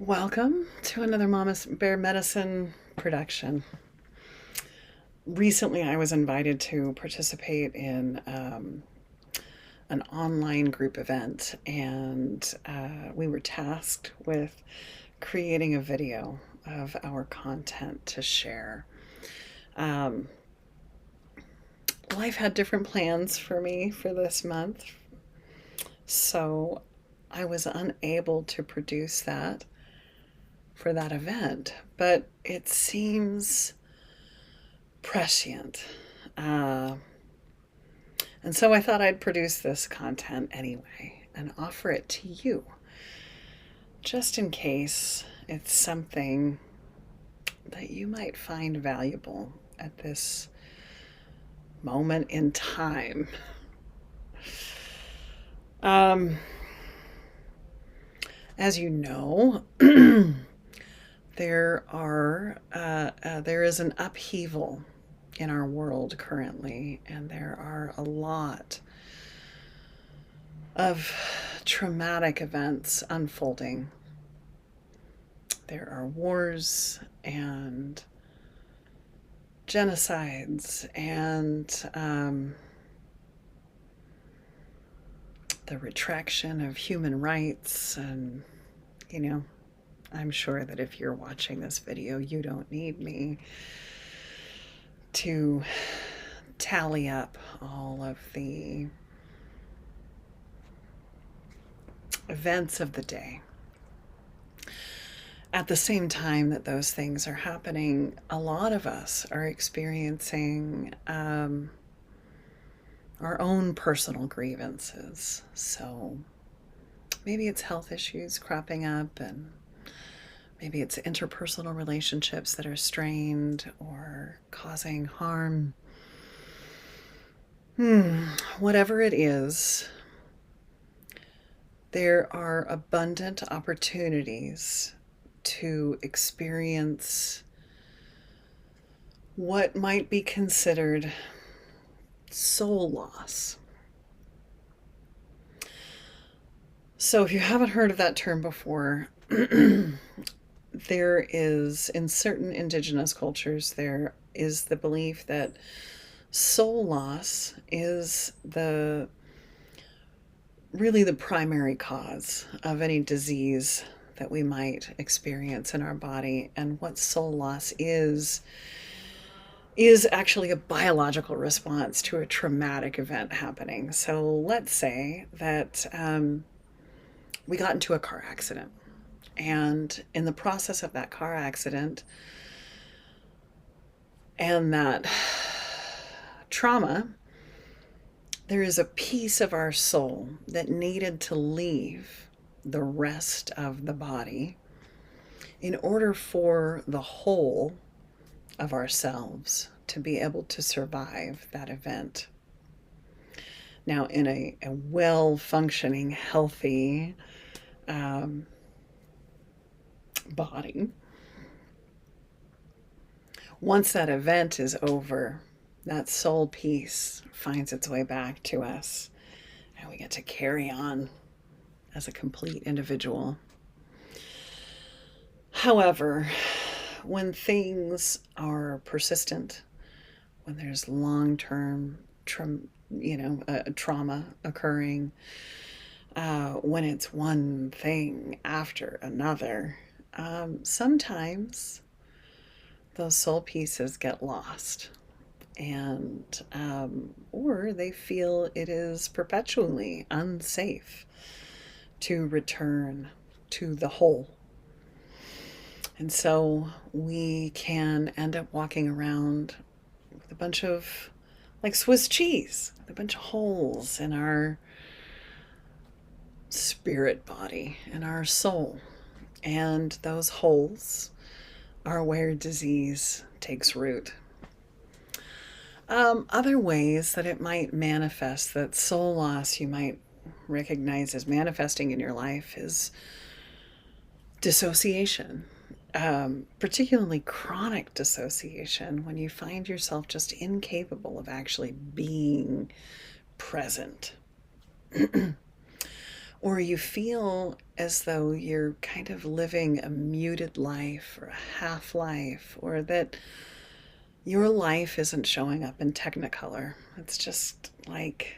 Welcome to another Mama's Bear Medicine production. Recently, I was invited to participate in an online group event, and we were tasked with creating a video of our content to share. Um, Life had different plans for me for this month, so I was unable to produce that for that event, but it seems prescient. Uh, and so I thought I'd produce this content anyway and offer it to you, just in case it's something that you might find valuable at this moment in time. Um, as you know, there is an upheaval in our world currently, and there are a lot of traumatic events unfolding. There are wars and genocides and the retraction of human rights. And, I'm sure that if you're watching this video, you don't need me to tally up all of the events of the day. At the same time that those things are happening, a lot of us are experiencing our own personal grievances. So maybe it's health issues cropping up, and maybe it's interpersonal relationships that are strained or causing harm. Whatever it is, there are abundant opportunities to experience what might be considered soul loss. So if you haven't heard of that term before, there is, in certain indigenous cultures, there is the belief that soul loss is really the primary cause of any disease that we might experience in our body. And what soul loss is actually a biological response to a traumatic event happening. So let's say that we got into a car accident, and in the process of that car accident and that trauma, there is a piece of our soul that needed to leave the rest of the body in order for the whole of ourselves to be able to survive that event. Now, in a well-functioning, healthy body, once that event is over, that soul piece finds its way back to us, and we get to carry on as a complete individual. However, when things are persistent, when there's long-term trauma occurring, when it's one thing after another, sometimes those soul pieces get lost, and or they feel it is perpetually unsafe to return to the whole. And so we can end up walking around with a bunch of, like Swiss cheese, with a bunch of holes in our spirit body and our soul. And those holes are where disease takes root. Other ways that it might manifest, that soul loss you might recognize as manifesting in your life, is dissociation, particularly chronic dissociation, when you find yourself just incapable of actually being present. or you feel as though you're kind of living a muted life or a half life, or that your life isn't showing up in Technicolor. It's just like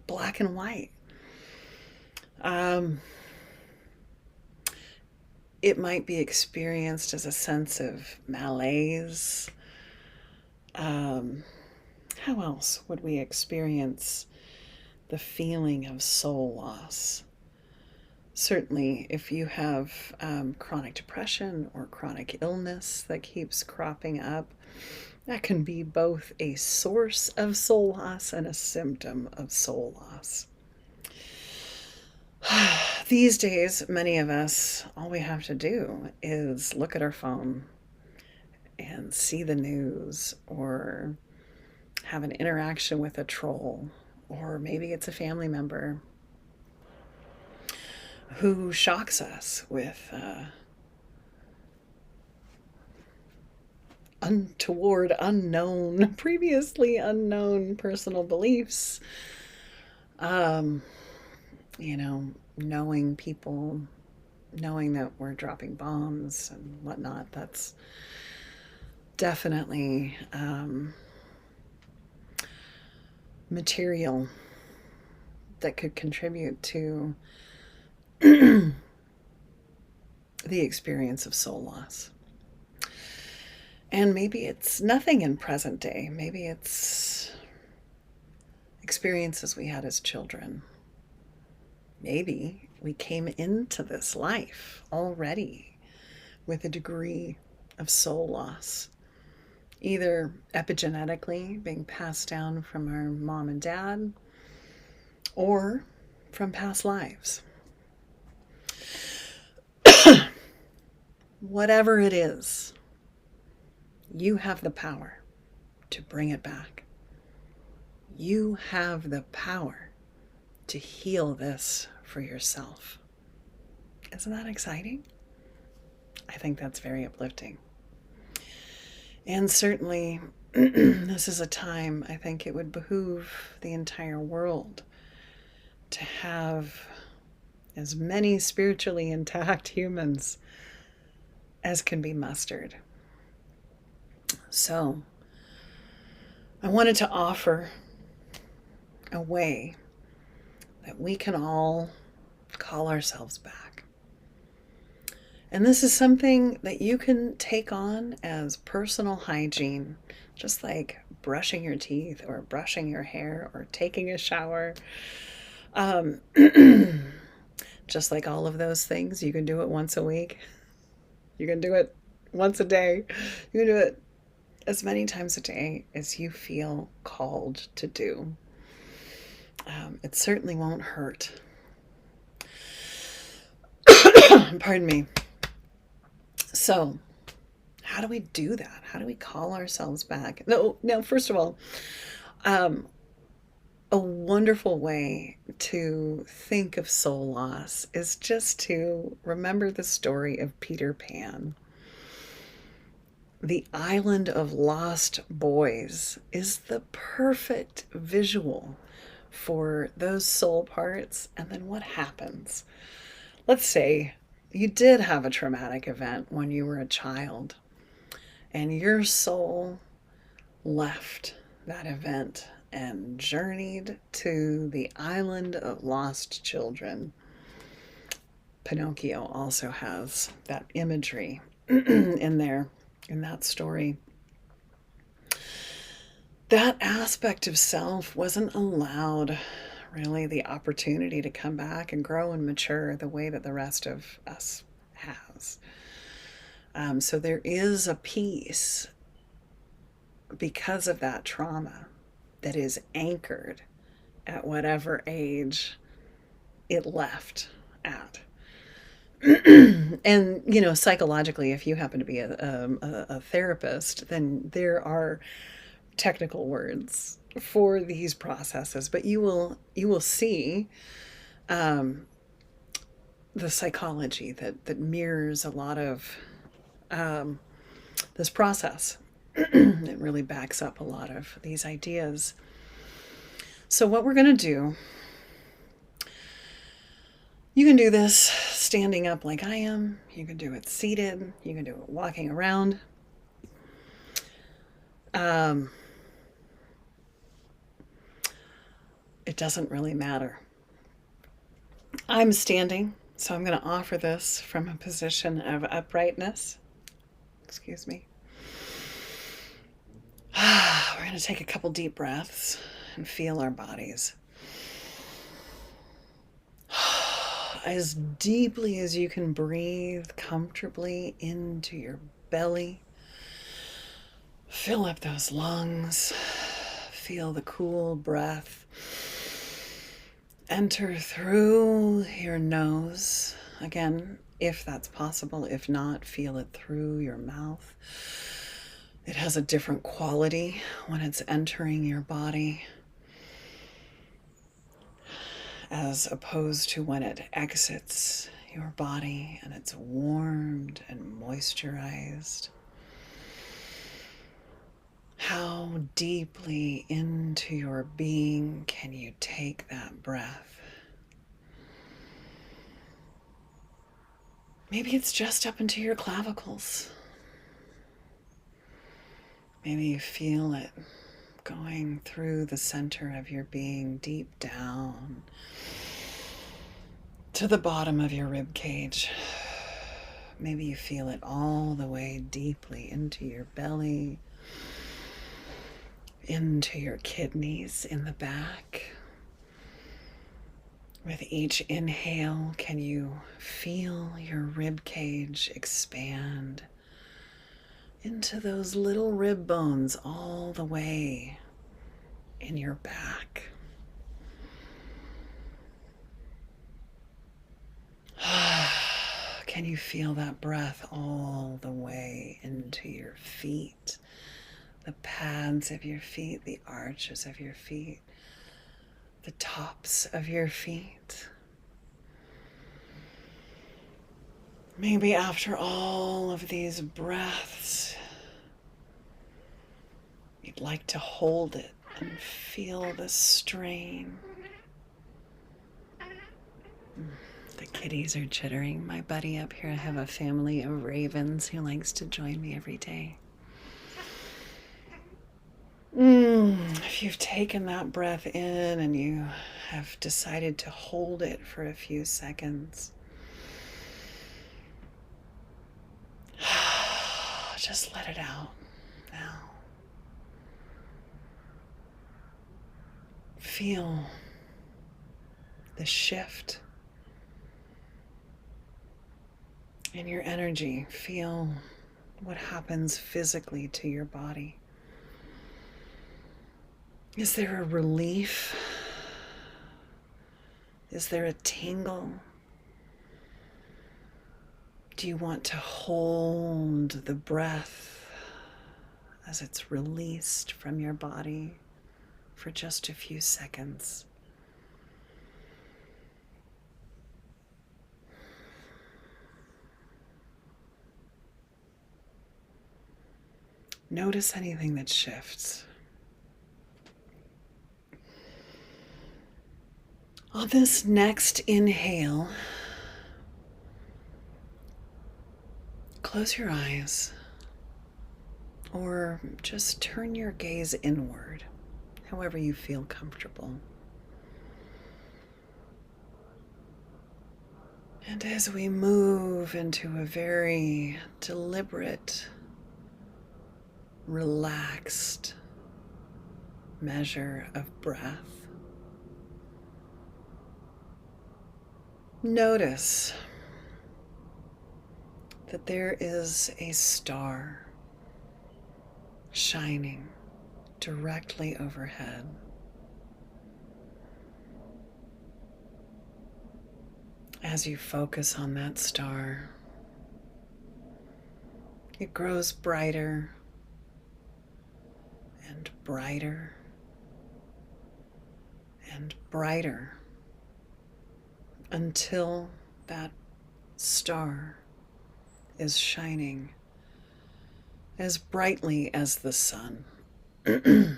black and white. Um, it might be experienced as a sense of malaise. How else would we experience the feeling of soul loss? Certainly, if you have chronic depression or chronic illness that keeps cropping up, that can be both a source of soul loss and a symptom of soul loss. These days, many of us, all we have to do is look at our phone and see the news, or have an interaction with a troll, or maybe it's a family member who shocks us with untoward, unknown, previously unknown personal beliefs. You know, knowing people, knowing that we're dropping bombs and whatnot, that's definitely material that could contribute to the experience of soul loss. And maybe it's nothing in present day. Maybe it's experiences we had as children. Maybe we came into this life already with a degree of soul loss, either epigenetically being passed down from our mom and dad, or from past lives. Whatever it is, you have the power to bring it back. You have the power to heal this for yourself. Isn't that exciting? I think that's very uplifting. And certainly, this is a time I think it would behoove the entire world to have as many spiritually intact humans as can be mustered. So, I wanted to offer a way that we can all call ourselves back. And this is something that you can take on as personal hygiene, just like brushing your teeth or brushing your hair or taking a shower. Just like all of those things, you can do it once a week. You can do it once a day. You can do it as many times a day as you feel called to do. It certainly won't hurt. Pardon me. So, how do we do that? How do we call ourselves back? No, first of all, a wonderful way to think of soul loss is just to remember the story of Peter Pan. The island of lost boys is the perfect visual for those soul parts. And then what happens? Let's say you did have a traumatic event when you were a child, and your soul left that event and journeyed to the island of lost children. Pinocchio also has that imagery in there, in that story. That aspect of self wasn't allowed really the opportunity to come back and grow and mature the way that the rest of us has. So there is a piece because of that trauma that is anchored at whatever age it left at. And, you know, psychologically, if you happen to be a therapist, then there are technical words for these processes, but you will see the psychology that mirrors a lot of this process. It really backs up a lot of these ideas. So what we're going to do You can do this standing up like I am. You can do it seated. You can do it walking around. It doesn't really matter. I'm standing, so I'm going to offer this from a position of uprightness. Excuse me. We're going to take a couple deep breaths and feel our bodies. As deeply as you can breathe comfortably into your belly. Fill up those lungs. Feel the cool breath enter through your nose. Again, if that's possible. If not, feel it through your mouth. It has a different quality when it's entering your body as opposed to when it exits your body and it's warmed and moisturized. How deeply into your being can you take that breath? Maybe it's just up into your clavicles. Maybe you feel it going through the center of your being, deep down to the bottom of your rib cage. Maybe you feel it all the way deeply into your belly, into your kidneys in the back. With each inhale, can you feel your rib cage expand into those little rib bones all the way in your back? Can you feel that breath all the way into your feet? The pads of your feet, the arches of your feet, the tops of your feet. Maybe after all of these breaths, you'd like to hold it and feel the strain. The kitties are chittering. My buddy up here, I have a family of ravens who likes to join me every day. If you've taken that breath in and you have decided to hold it for a few seconds, just let it out now. Feel the shift in your energy. Feel what happens physically to your body. Is there a relief? Is there a tingle? Do you want to hold the breath as it's released from your body for just a few seconds? Notice anything that shifts. On this next inhale, close your eyes or just turn your gaze inward, however you feel comfortable. And as we move into a very deliberate, relaxed measure of breath, notice that there is a star shining directly overhead. As you focus on that star, it grows brighter and brighter and brighter until that star is shining as brightly as the sun. This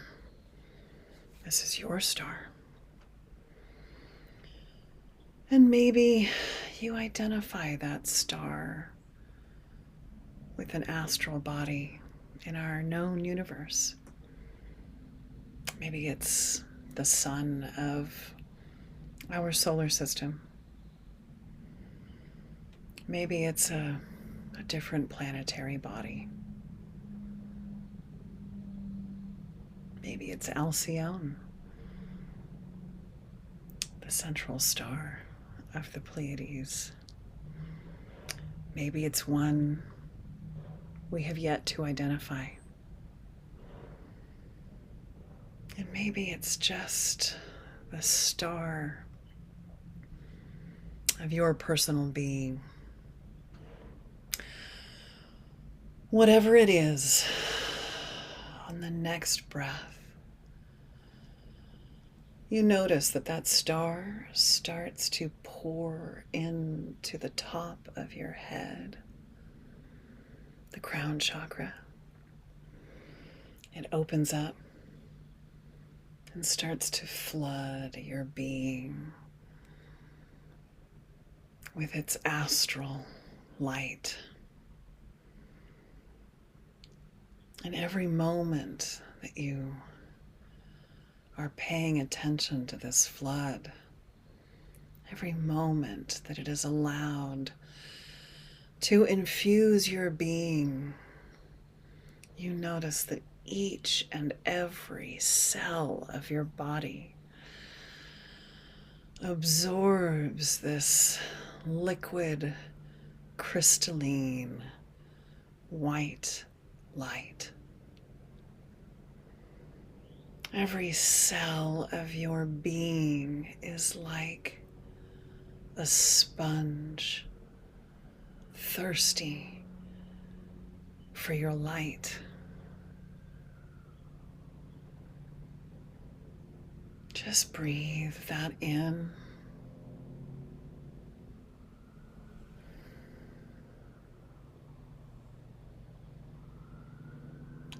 is your star. And maybe you identify that star with an astral body in our known universe. Maybe it's the sun of our solar system. Maybe it's a different planetary body. Maybe it's Alcyone, the central star of the Pleiades. Maybe it's one we have yet to identify. And maybe it's just the star of your personal being. Whatever it is, on the next breath, you notice that that star starts to pour into the top of your head, the crown chakra. It opens up and starts to flood your being with its astral light. And every moment that you are paying attention to this flood, every moment that it is allowed to infuse your being, you notice that each and every cell of your body absorbs this liquid, crystalline, white light. Every cell of your being is like a sponge, thirsty for your light. Just breathe that in.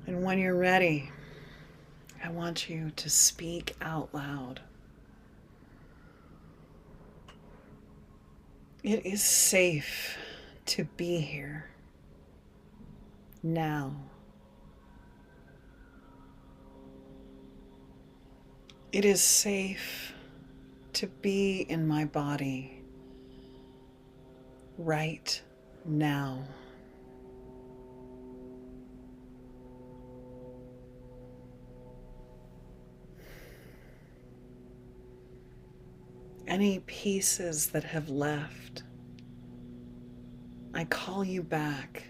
And when you're ready, I want you to speak out loud. It is safe to be here now. It is safe to be in my body right now. Any pieces that have left, I call you back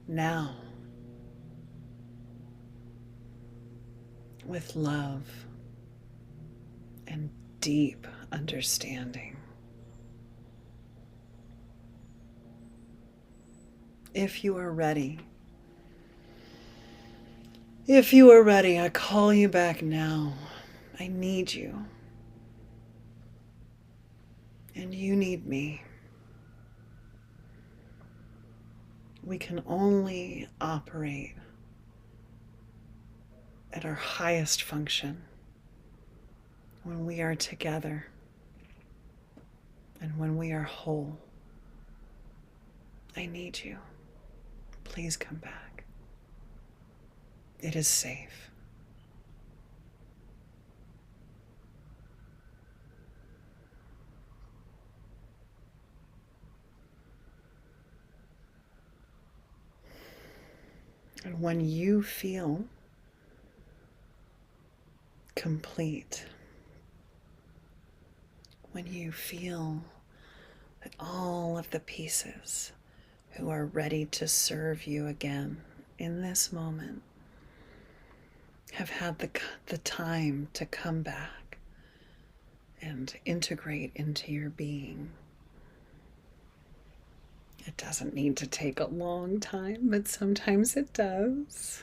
now with love and deep understanding. If you are ready, I call you back now. I need you. And you need me. We can only operate at our highest function when we are together and when we are whole. I need you. Please come back. It is safe. And when you feel complete, when you feel that all of the pieces who are ready to serve you again in this moment have had the time to come back and integrate into your being. It doesn't need to take a long time, but sometimes it does.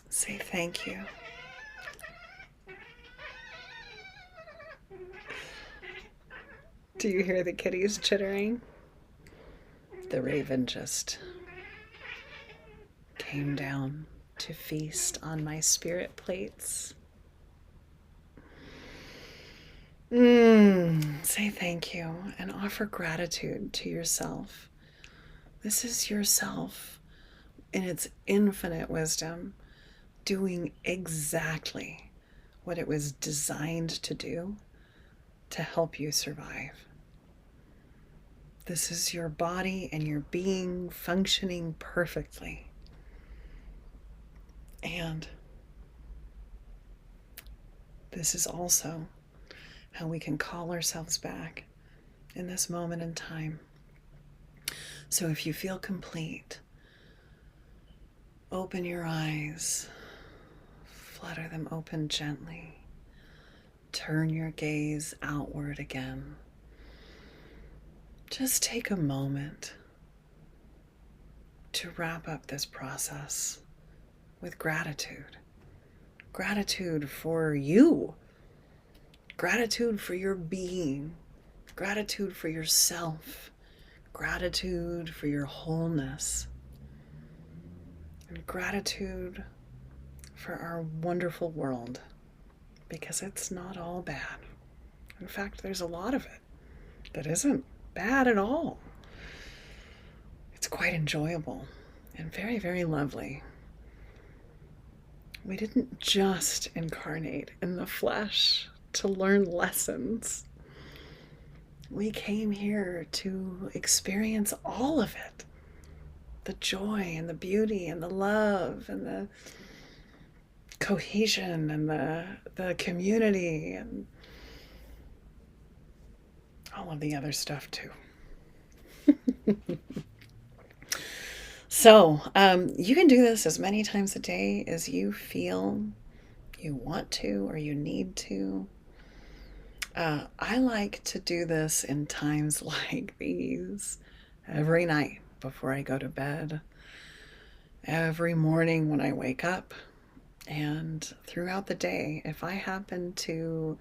Say thank you. Do you hear the kitties chittering? The raven just came down to feast on my spirit plates. Say thank you and offer gratitude to yourself. This is yourself in its infinite wisdom doing exactly what it was designed to do to help you survive. This is your body and your being functioning perfectly. And this is also how we can call ourselves back in this moment in time. So if you feel complete, open your eyes, flutter them open gently. Turn your gaze outward again. Just take a moment to wrap up this process with gratitude. Gratitude for you. Gratitude for your being. Gratitude for yourself. Gratitude for your wholeness. And gratitude for our wonderful world, because it's not all bad. In fact, there's a lot of it that isn't bad at all. It's quite enjoyable and very, very lovely. We didn't just incarnate in the flesh to learn lessons. We came here to experience all of it. The joy and the beauty and the love and the cohesion and the community and all of the other stuff too. So you can do this as many times a day as you feel you want to or you need to. I like to do this in times like these every night before I go to bed, every morning when I wake up, and throughout the day. If I happen to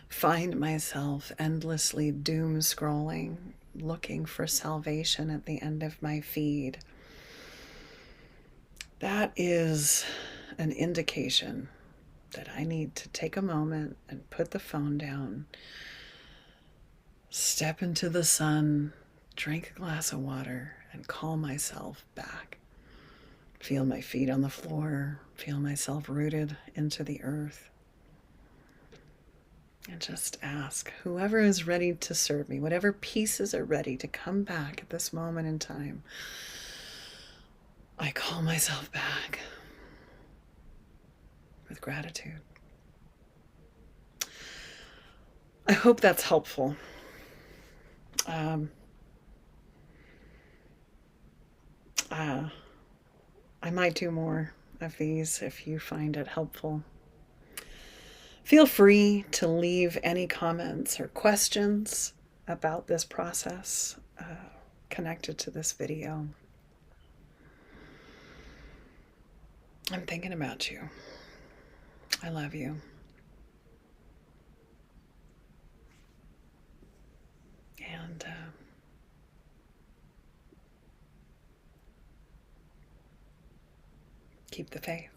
find myself endlessly doom scrolling, looking for salvation at the end of my feed, that is an indication that I need to take a moment and put the phone down, step into the sun, drink a glass of water, and call myself back. Feel my feet on the floor, feel myself rooted into the earth. And just ask whoever is ready to serve me, whatever pieces are ready to come back at this moment in time, I call myself back with gratitude. I hope that's helpful. I might do more of these if you find it helpful. Feel free to leave any comments or questions about this process connected to this video. I'm thinking about you. I love you. And keep the faith.